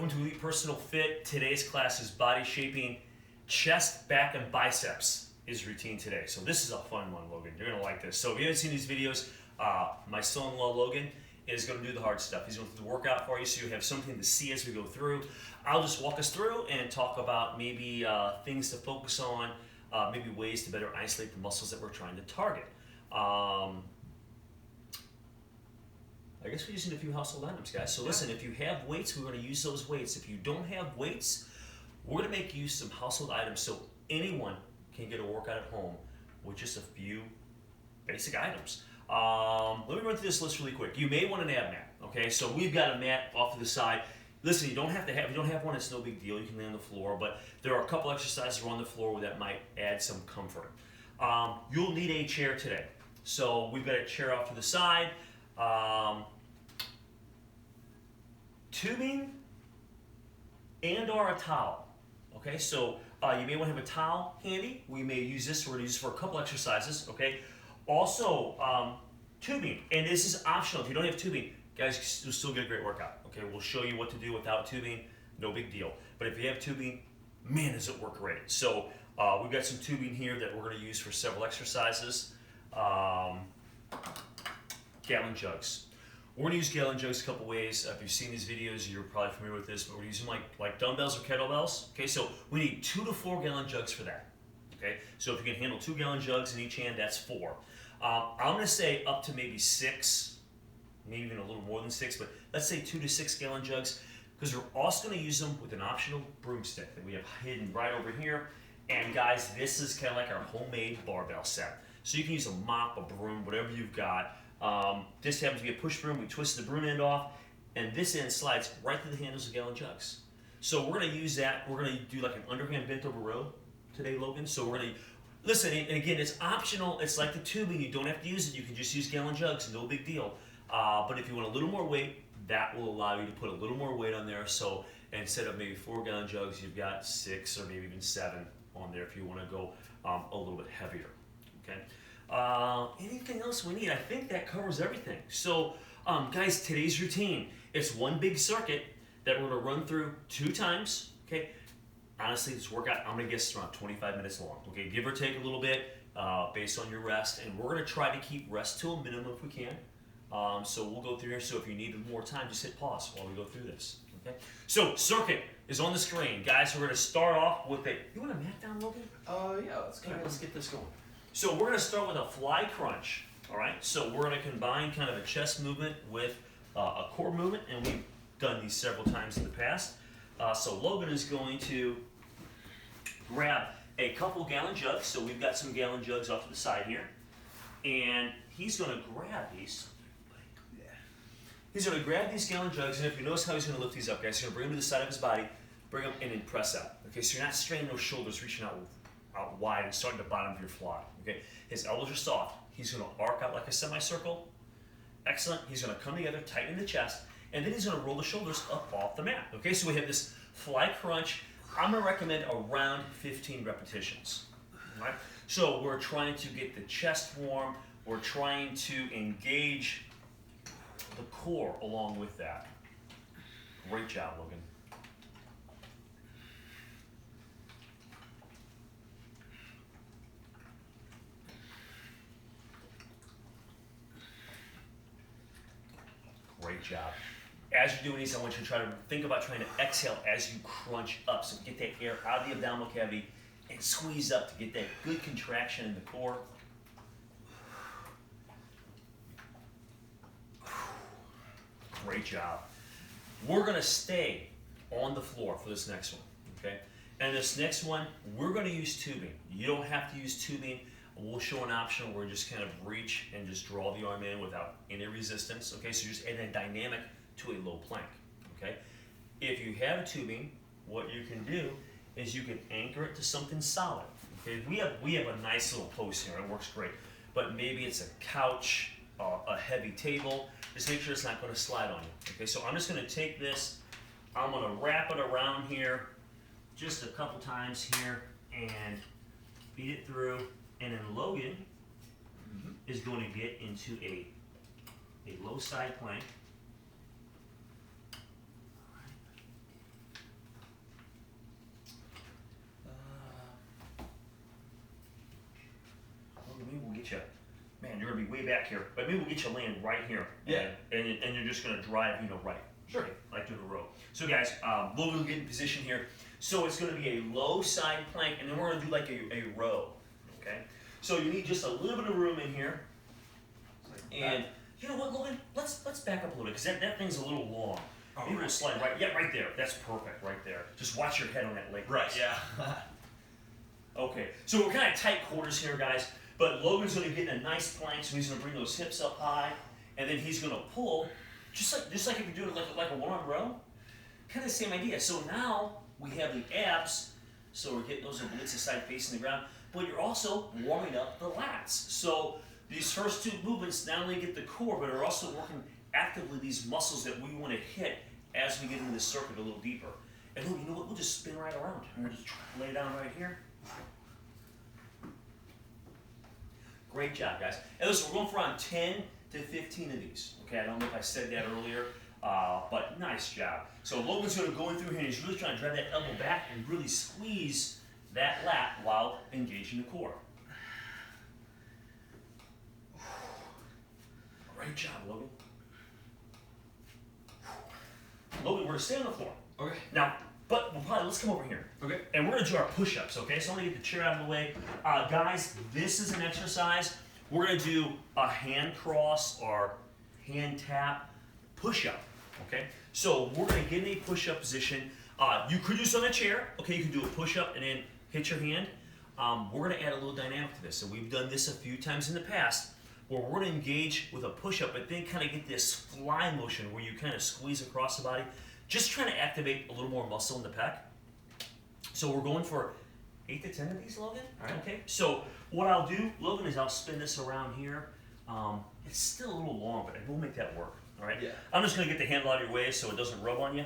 welcome to Elite Personal Fit. Today's class is body shaping, chest, back, and biceps is routine today. So this is a fun one, Logan. You're gonna like this. So if you haven't seen these videos, my son-in-law Logan is gonna do the hard stuff. He's gonna do the workout for you so you have something to see as we go through. I'll just walk us through and talk about maybe things to focus on, maybe ways to better isolate the muscles that we're trying to target. I guess we're using a few household items, guys. So listen, if you have weights, we're going to use those weights. If you don't have weights, we're going to make use of some household items so anyone can get a workout at home with just a few basic items. Let me run through this list really quick. You may want an ab mat, okay? So we've got a mat off to the side. Listen, you don't have to have, if you don't have one, it's no big deal. You can lay on the floor, but there are a couple exercises on the floor that might add some comfort. You'll need a chair today. So we've got a chair off to the side. Tubing and/or a towel. Okay, so you may want to have a towel handy. We may use this. We're going to use this for a couple exercises. Okay, also tubing, and this is optional. If you don't have tubing, guys, you'll still get a great workout. Okay, we'll show you what to do without tubing. No big deal. But if you have tubing, man, does it work great. So we've got some tubing here that we're going to use for several exercises. Gallon jugs. We're going to use gallon jugs a couple ways. If you've seen these videos, you're probably familiar with this, but we're using like dumbbells or kettlebells. Okay, so we need 2 to 4 gallon jugs for that. Okay, so if you can handle 2 gallon jugs in each hand, that's 4. I'm going to say up to maybe 6, maybe even a little more than 6, but let's say 2 to 6 gallon jugs, because we're also going to use them with an optional broomstick that we have hidden right over here. And guys, this is kind of like our homemade barbell set. So you can use a mop, a broom, whatever you've got. This happens to be a push broom. We twist the broom end off, and this end slides right through the handles of gallon jugs. So we're going to use that. We're going to do like an underhand bent over row today, Logan. So we're going to listen, and again, it's optional. It's like the tubing. You don't have to use it. You can just use gallon jugs. No big deal. But if you want a little more weight, that will allow you to put a little more weight on there. So instead of maybe 4 gallon jugs, you've got 6 or maybe even 7 on there if you want to go a little bit heavier. Okay. Anything else we need? I think that covers everything. So, guys, today's routine, it's one big circuit that we're going to run through 2 times. Okay. Honestly, this workout, I'm going to guess around 25 minutes long. Okay, give or take a little bit based on your rest, and we're going to try to keep rest to a minimum if we can. So we'll go through here. So if you need more time, just hit pause while we go through this. Okay. So circuit is on the screen, guys. We're going to start off with a. You want a mat down, Logan? Yeah. Let's get this going. So we're going to start with a fly crunch, all right? So we're going to combine kind of a chest movement with a core movement, and we've done these several times in the past. So Logan is going to grab a couple gallon jugs. So we've got some gallon jugs off to the side here. And he's going to grab these. He's going to grab these gallon jugs, and if you notice how he's going to lift these up, guys, he's going to bring them to the side of his body, bring them in and press out. Okay, so you're not straining those shoulders, reaching out wide and starting to the bottom of your fly. Okay, his elbows are soft. He's going to arc out like a semicircle. Excellent. He's going to come together, tighten the chest, and then he's going to roll the shoulders up off the mat. Okay, so we have this fly crunch. I'm going to recommend around 15 repetitions. All right. So we're trying to get the chest warm. We're trying to engage the core along with that. Great job, Logan. Great job. As you're doing these, I want you to try to think about trying to exhale as you crunch up. So get that air out of the abdominal cavity and squeeze up to get that good contraction in the core. Great job. We're going to stay on the floor for this next one, okay? And this next one, we're going to use tubing. You don't have to use tubing. We'll show an option where you just kind of reach and just draw the arm in without any resistance, okay? So just add a dynamic to a low plank, okay? If you have tubing, what you can do is you can anchor it to something solid, okay? We have a nice little post here. It works great. But maybe it's a couch, a heavy table. Just make sure it's not going to slide on you, okay? So I'm just going to take this. I'm going to wrap it around here just a couple times here and feed it through. And then Logan is going to get into a low side plank. you're gonna be way back here, but maybe we'll get you land right here. Yeah. And you're just gonna drive, right. Sure. Okay, like doing a row. So guys, Logan will get in position here. So it's gonna be a low side plank, and then we're gonna do like a row, okay? So you need just a little bit of room in here. And you know what, Logan? Let's back up a little bit, because that thing's a little long. Maybe we'll slide right there. That's perfect right there. Just watch your head on that leg. Right, yeah. Okay, so we're kind of tight quarters here, guys, but Logan's going to get in a nice plank, so he's going to bring those hips up high, and then he's going to pull, just like if you're doing like a one-arm row, kind of the same idea. So now we have the abs, so we're getting those obliques aside facing the ground, but you're also warming up the lats. So these first two movements not only get the core, but are also working actively these muscles that we want to hit as we get into the circuit a little deeper. And look, you know what? We'll just spin right around. We'll just lay down right here. Great job, guys. And listen, we're going for around 10 to 15 of these. Okay, I don't know if I said that earlier, but nice job. So Logan's going to go in through here, and he's really trying to drive that elbow back and really squeeze that lat while engaging the core. Great job, Logan. Logan, we're going to stay on the floor. Okay. Now, but let's come over here. Okay. And we're going to do our push-ups, okay? So I'm going to get the chair out of the way. Guys, this is an exercise. We're going to do a hand cross or hand tap push-up, okay? So we're going to get in a push-up position. You could do this on a chair, okay? You can do a push-up and then hit your hand. We're going to add a little dynamic to this. So we've done this a few times in the past, where we're going to engage with a push-up, but then kind of get this fly motion where you kind of squeeze across the body, just trying to activate a little more muscle in the pec. So we're going for 8 to 10 of these, Logan. All right. Okay. So what I'll do, Logan, is I'll spin this around here. It's still a little long, but we'll make that work. All right. Yeah. I'm just going to get the handle out of your way so it doesn't rub on you.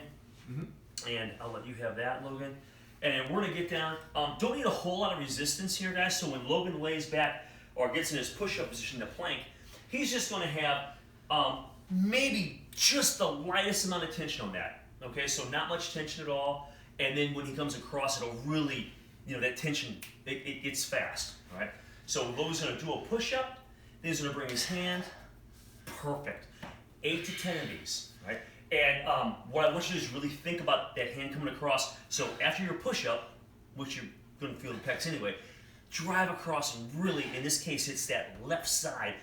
Mm-hmm. And I'll let you have that, Logan. And we're going to get down. Don't need a whole lot of resistance here, guys. So when Logan lays back or gets in his push-up position, the plank, he's just going to have maybe just the lightest amount of tension on that. Okay, so not much tension at all. And then when he comes across, it'll really, that tension, it gets fast. All right. So Logan's going to do a push-up. Then he's going to bring his hand. Perfect. 8 to 10 of these. Right. And what I want you to do is really think about that hand coming across. So after your push-up, which you're going to feel the pecs anyway, drive across and really, in this case, it's that left side,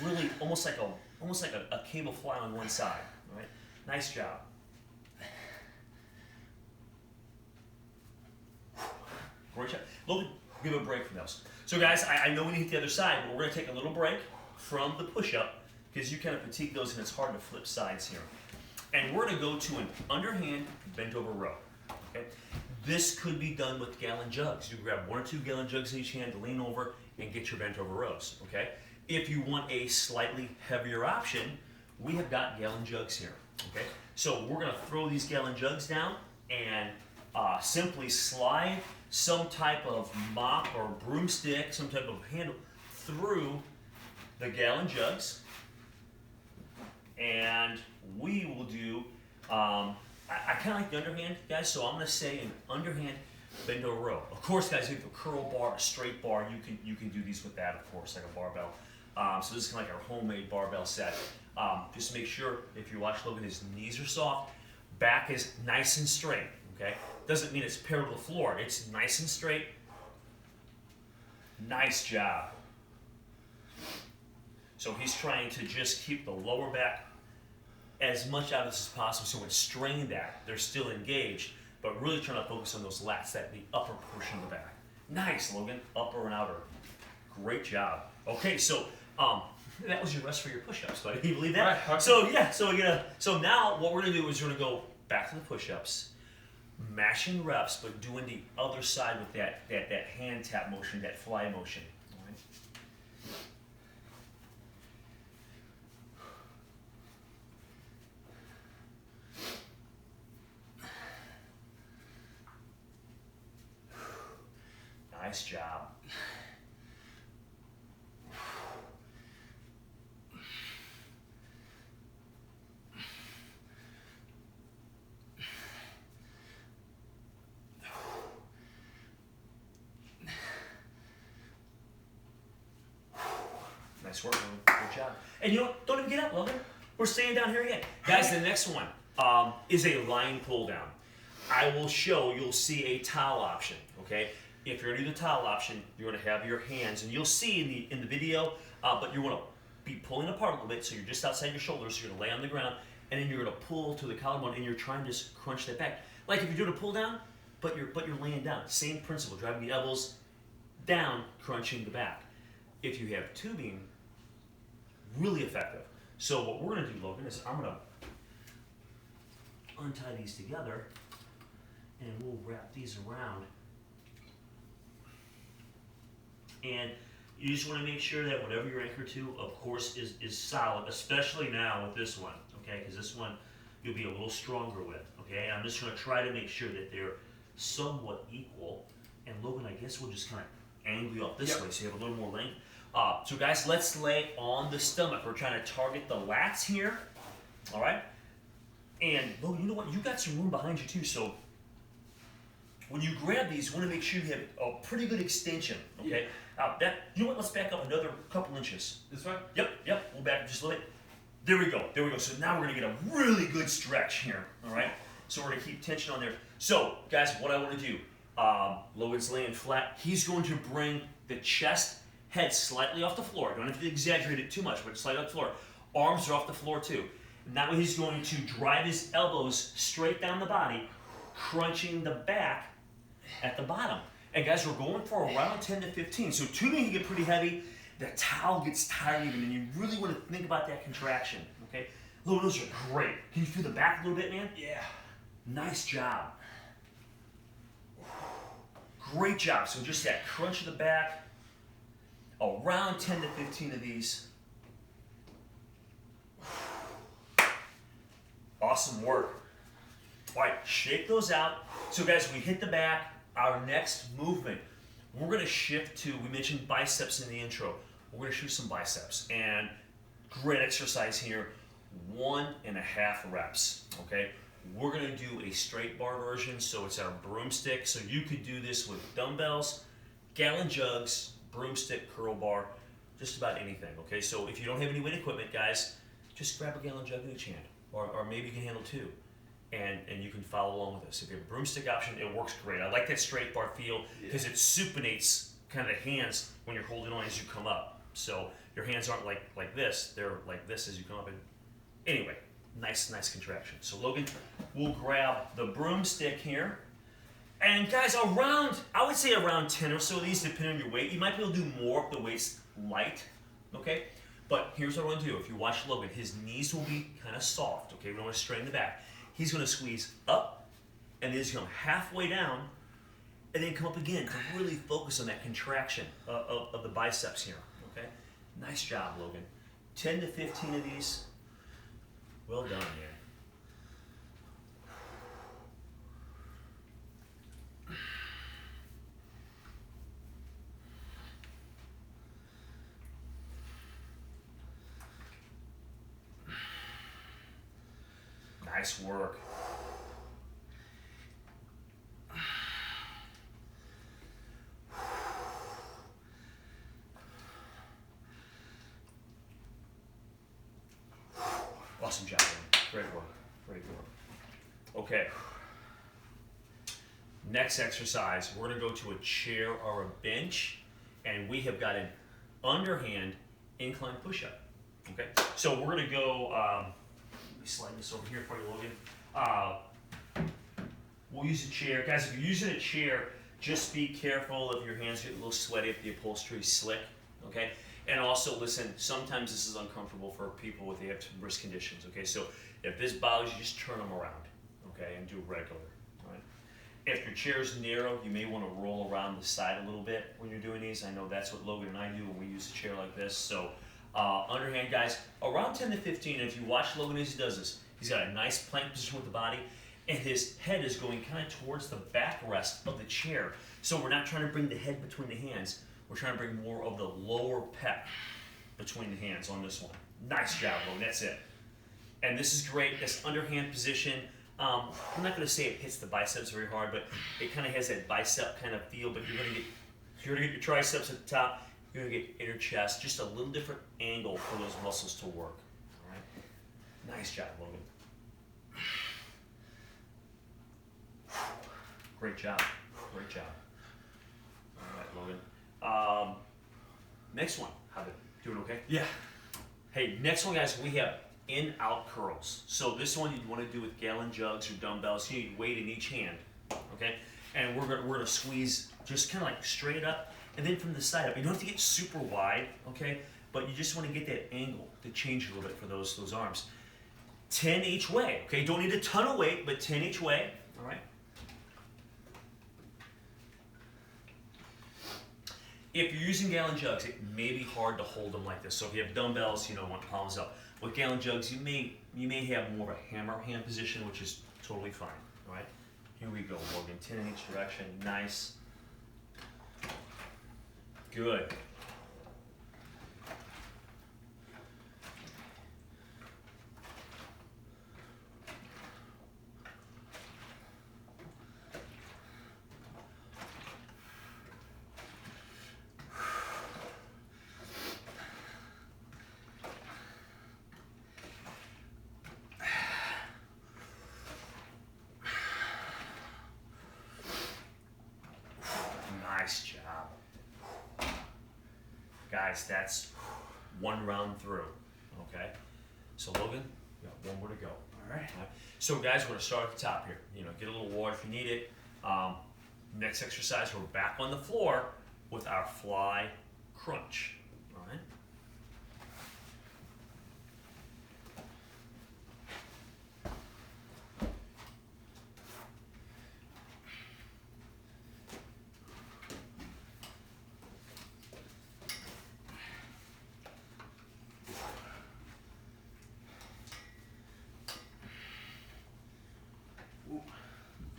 really almost like a cable fly on one side. All right. Nice job. Great job. Logan, give a break from those. So guys, I know we need to hit the other side, but we're going to take a little break from the push-up because you kind of fatigue those and it's hard to flip sides here. And we're going to go to an underhand bent over row. Okay? This could be done with gallon jugs. You grab 1 or 2 gallon jugs in each hand to lean over and get your bent over rows. Okay? If you want a slightly heavier option, we have got gallon jugs here. Okay? So we're going to throw these gallon jugs down and simply slide some type of mop or broomstick, some type of handle through the gallon jugs. And we will do, I kind of like the underhand, guys, so I'm going to say an underhand bend over row. Of course, guys, if you have a curl bar, a straight bar, you can do these with that, of course, like a barbell. So this is kind of like our homemade barbell set. Just make sure, if you watch Logan, his knees are soft, back is nice and straight, okay? Doesn't mean it's parallel to the floor. It's nice and straight. Nice job. So he's trying to just keep the lower back as much out of this as possible. So when strained that, they're still engaged, but really trying to focus on those lats, the upper portion of the back. Nice, Logan. Upper and outer. Great job. Okay, so that was your rest for your push-ups, buddy. Can you believe that? Right. So now what we're gonna do is we're gonna go back to the push-ups, mashing reps, but doing the other side with that hand tap motion, that fly motion. All right. Nice job. Nice work, man. Good job. And you know what? Don't even get up, Logan. We're staying down here again. Guys, the next one is a line pull down. I will show, you'll see a towel option, okay? If you're gonna do the towel option, you're gonna have your hands, and you'll see in the video, but you're gonna be pulling apart a little bit, so you're just outside your shoulders, so you're gonna lay on the ground, and then you're gonna pull to the collarbone, and you're trying to just crunch that back. Like if you're doing a pull down, but you're laying down. Same principle, driving the elbows down, crunching the back. If you have tubing, really effective. So what we're gonna do, Logan, is I'm gonna untie these together, and we'll wrap these around. And you just want to make sure that whatever you're anchored to, of course, is solid, especially now with this one, okay? Because this one you'll be a little stronger with, okay? I'm just going to try to make sure that they're somewhat equal. And Logan, I guess we'll just kind of angle you up this way so you have a little more length. So guys, let's lay on the stomach. We're trying to target the lats here, all right? And Logan, you know what? You got some room behind you too, so when you grab these, you want to make sure you have a pretty good extension, okay? You know what? Let's back up another couple inches. This way? Yep. We'll back up just a little bit. There we go. So now we're going to get a really good stretch here, all right? So we're going to keep tension on there. So, guys, what I want to do, Logan's laying flat. He's going to bring the chest, head slightly off the floor. Don't have to exaggerate it too much, but slightly off the floor. Arms are off the floor too. And that way he's going to drive his elbows straight down the body, crunching the back at the bottom. And guys, we're going for around 10 to 15. So tubing can get pretty heavy. The towel gets tired even, and you really want to think about that contraction, okay? Look, those are great. Can you feel the back a little bit, man? Yeah. Nice job. Great job. So just that crunch of the back, around 10 to 15 of these. Awesome work. All right, shake those out. So guys, we hit the back. Our next movement, we're gonna shift to, we mentioned biceps in the intro. We're gonna shoot some biceps, and great exercise here, 1.5 reps, okay? We're gonna do a straight bar version, so it's our broomstick. So you could do this with dumbbells, gallon jugs, broomstick, curl bar, just about anything, okay? So if you don't have any weight equipment, guys, just grab a gallon jug in each hand, or maybe you can handle two. And you can follow along with us. If you have a broomstick option, it works great. I like that straight bar feel because it supinates kind of the hands when you're holding on as you come up. So your hands aren't like this, they're like this as you come up. And anyway, nice contraction. So Logan, we'll grab the broomstick here. And guys, I would say around 10 or so of these, depending on your weight. You might be able to do more if the weight's light, okay? But here's what I want to do. If you watch Logan, his knees will be kind of soft, okay? We don't want to strain the back. He's going to squeeze up, and then he's going to come halfway down, and then come up again to really focus on that contraction of the biceps here, okay? Nice job, Logan. 10 to 15 of these. Well done, man. Nice work. Awesome job, man. Great work. Okay. Next exercise, we're going to go to a chair or a bench, and we have got an underhand incline push-up. Okay. So we're going to go. Slide this over here for you, Logan. We'll use a chair. Guys, if you're using a chair, just be careful if your hands get a little sweaty, if the upholstery is slick, okay? And also, listen, sometimes this is uncomfortable for people if they have some wrist conditions, okay? So if this bothers you, just turn them around, okay, and do regular, all right? If your chair is narrow, you may want to roll around the side a little bit when you're doing these. I know that's what Logan and I do when we use a chair like this. So underhand, guys, around 10 to 15, and if you watch Logan as he does this, he's got a nice plank position with the body, and his head is going kind of towards the backrest of the chair. So we're not trying to bring the head between the hands. We're trying to bring more of the lower pec between the hands on this one. Nice job, Logan. That's it. And this is great. This underhand position, I'm not going to say it hits the biceps very hard, but it kind of has that bicep kind of feel, but you're going to get your triceps at the top. You're gonna get inner chest, just a little different angle for those muscles to work. All right. Nice job, Logan. Great job. Great job. All right, Logan. Next one. How about doing okay? Yeah. Hey, next one, guys, we have InOut Curls. So this one you'd want to do with gallon jugs or dumbbells. You need weight in each hand, okay? And we're gonna squeeze just kind of like straight up, and then from the side up. You don't have to get super wide, okay? But you just want to get that angle to change a little bit for those arms. 10 each way, okay? Don't need a ton of weight, but 10 each way, all right? If you're using gallon jugs, it may be hard to hold them like this. So if you have dumbbells, want palms up. With gallon jugs, you may have more of a hammer hand position, which is totally fine. All right, here we go, Logan. 10 in each direction. Nice. Good. Nice job. Guys, that's one round through, okay? So Logan, we got one more to go. All right. So guys, we're gonna start at the top here. Get a little water if you need it. Next exercise, we're back on the floor with our fly crunch, all right?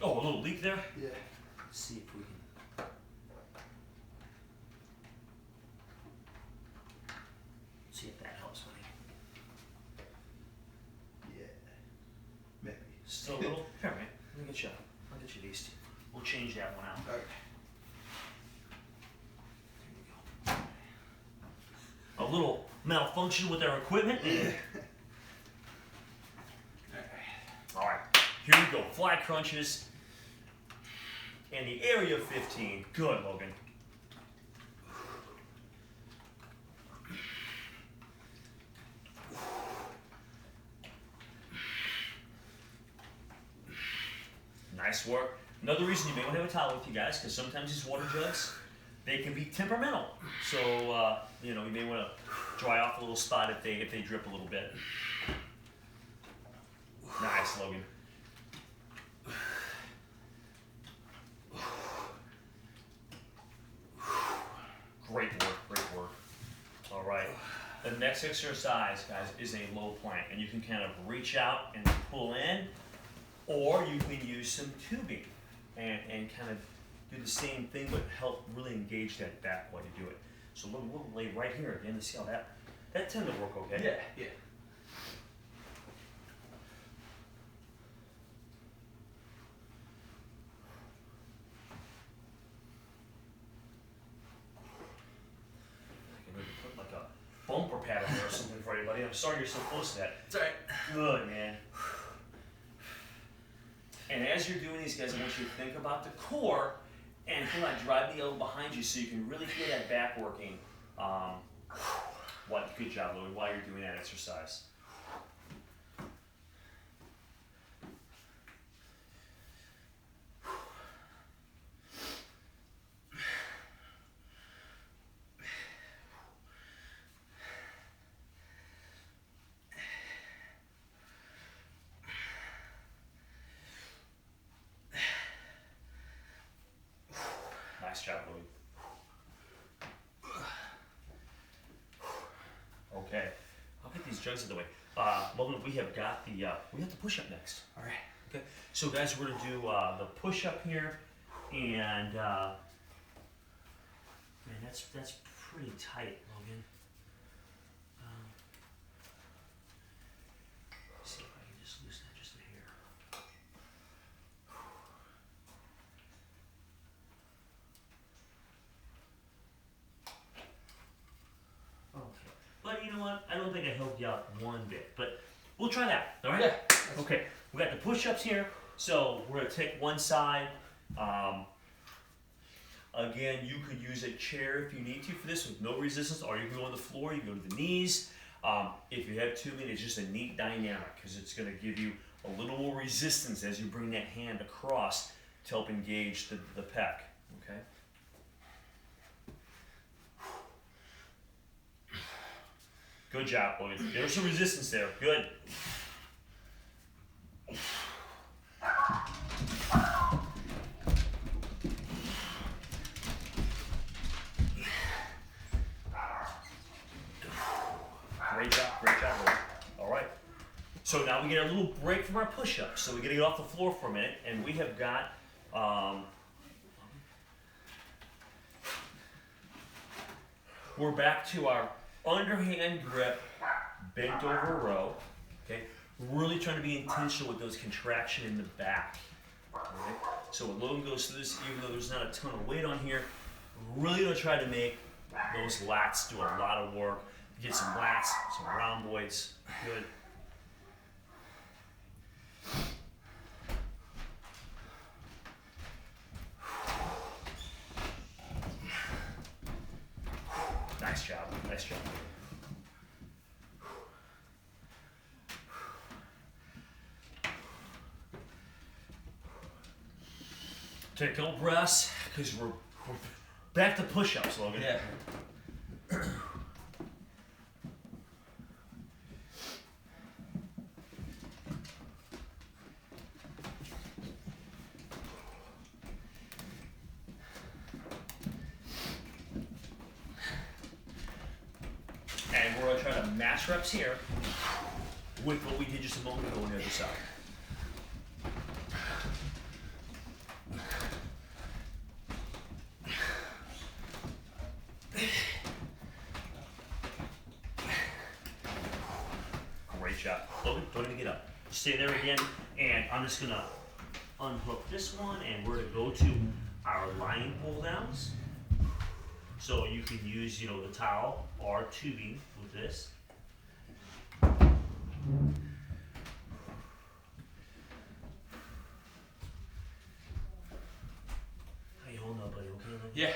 Oh, a little leak there? Yeah. Let's see if we can. See if that helps, buddy. Yeah. Maybe. Still a little? Here, man. I'll get you these two. We'll change that one out. Okay. There we go. A little malfunction with our equipment. Yeah. All right. Here we go. Fly crunches. In the area of 15. Good, Logan. Nice work. Another reason you may want to have a towel with you guys, because sometimes these water jugs, they can be temperamental. So, you may want to dry off a little spot if they drip a little bit. Nice, Logan. Great work, great work. All right. The next exercise, guys, is a low plank. And you can kind of reach out and pull in, or you can use some tubing and kind of do the same thing, but help really engage that back while you do it. So we'll lay right here again to see how that tend to work okay. Yeah, yeah. Bumper pad on there or something for anybody. I'm sorry you're so close to that. It's all right. Good, man. And as you're doing these, guys, I want you to think about the core and kind of drive the elbow behind you so you can really feel that back working. Good job, Louie, while you're doing that exercise. Nice job, Louie. Okay, I'll get these jugs out of the way. Logan, we have got the push-up next. All right. Okay, so guys, we're gonna do the push-up here, and man, that's pretty tight, Logan. See if I can just loosen that just a hair. what? I don't think I helped you out one bit, but we'll try that, all right? Yeah. Okay, we got the push-ups here, so we're gonna take one side. Again, you could use a chair if you need to for this with no resistance, or you can go on the floor, you can go to the knees. If you have tubing, it's just a neat dynamic because it's gonna give you a little more resistance as you bring that hand across to help engage the pec, okay? Good job, Logan. There's some resistance there. Good. Great job, Logan. All right. So now we get a little break from our push-ups. So we're gonna get off the floor for a minute, and we have got we're back to our underhand grip, bent over row. Okay, really trying to be intentional with those contraction in the back. Okay? So when Logan goes through this, even though there's not a ton of weight on here, really gonna try to make those lats do a lot of work. Get some lats, some rhomboids. Good. Nice job. Nice job. Take a couple breaths, because we're back to push-ups, Logan. Yeah. And we're going to try to match reps here with what we did just a moment ago on the other side. Great job. Logan, don't even get up. Stay there again, and I'm just going to unhook this one, and we're going to go to our lying pull downs. So you can use, the towel or tubing with this. How you holding up, buddy? Okay? Yeah.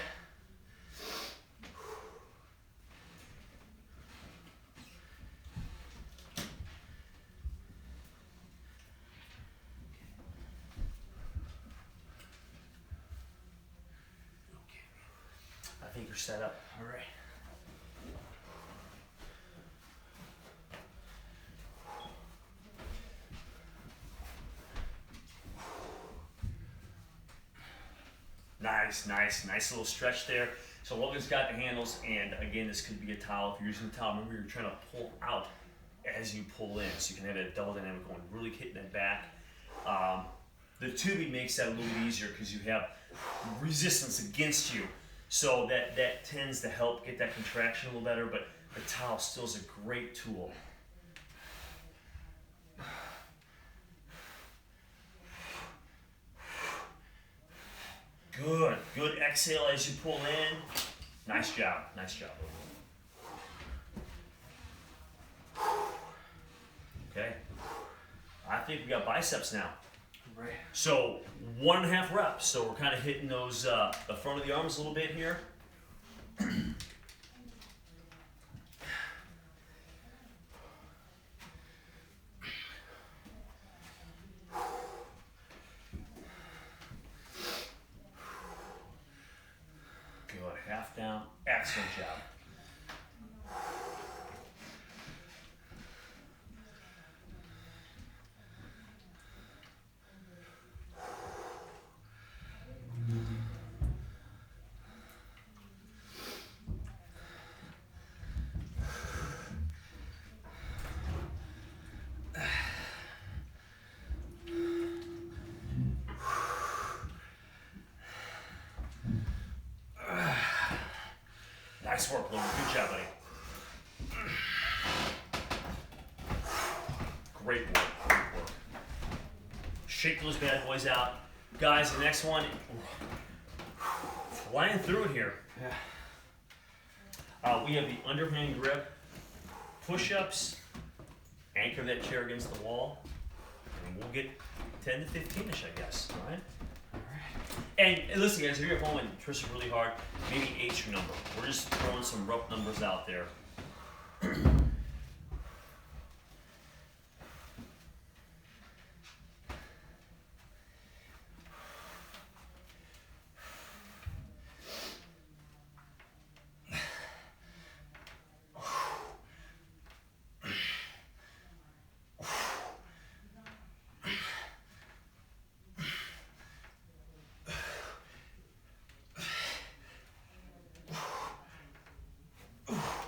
I think you're set up. All right. Nice little stretch there. So Logan's got the handles, and again, this could be a towel. If you're using a towel, remember you're trying to pull out as you pull in, so you can have a double dynamic going, really hitting that back. The tubing makes that a little bit easier because you have resistance against you. So that tends to help get that contraction a little better, but the towel still is a great tool. Good exhale as you pull in. Nice job. Okay. I think we got biceps now. Right. So 1.5 reps. So we're kind of hitting those the front of the arms a little bit here. Good. Half down. Excellent job. Nice work, Logan. Good job, buddy. Great work. Shake those bad boys out. Guys, the next one, flying through it here. Yeah. We have the underhand grip. push-ups, anchor that chair against the wall, and we'll get 10 to 15-ish, I guess, all right? And listen, guys, if you're at home and twist really hard, maybe 8's your number. We're just throwing some rough numbers out there.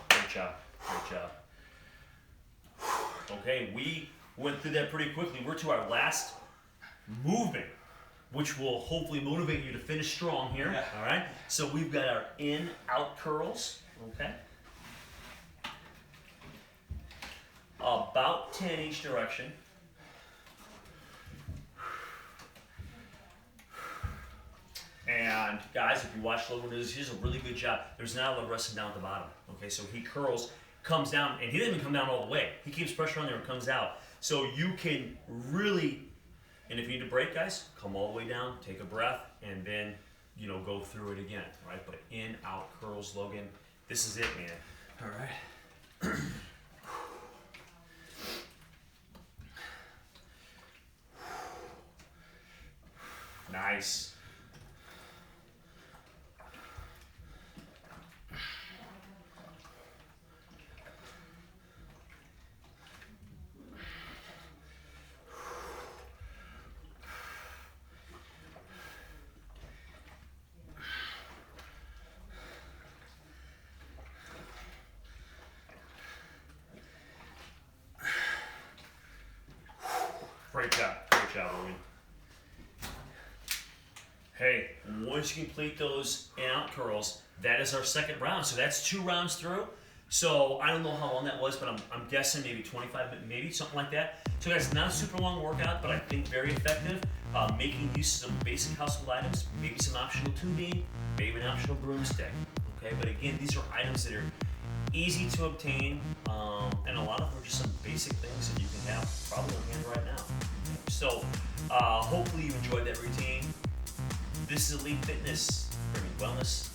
Great job. Okay, we went through that pretty quickly. We're to our last movement, which will hopefully motivate you to finish strong here. Yeah. All right, so we've got our in-out curls, okay? About 10 each direction. And guys, if you watch Logan do this, he does a really good job. There's not a lot of resting down at the bottom. Okay, so he curls, comes down, and he doesn't even come down all the way. He keeps pressure on there and comes out. So you can really, and if you need to break, guys, come all the way down, take a breath, and then, you know, go through it again, right? But in, out, curls, Logan, this is it, man. All right. Nice. Great job, Owen. Hey, once you complete those in-out curls, that is our second round. So that's 2 rounds through. So I don't know how long that was, but I'm guessing maybe 25 minutes, maybe something like that. So guys, not a super long workout, but I think very effective. Making use of some basic household items, maybe some optional tubing, maybe an optional broomstick. Okay, but again, these are items that are easy to obtain, and a lot of them are just some basic things that you can have probably on hand right now. So hopefully you enjoyed that routine. This is Elite Fitness, bringing wellness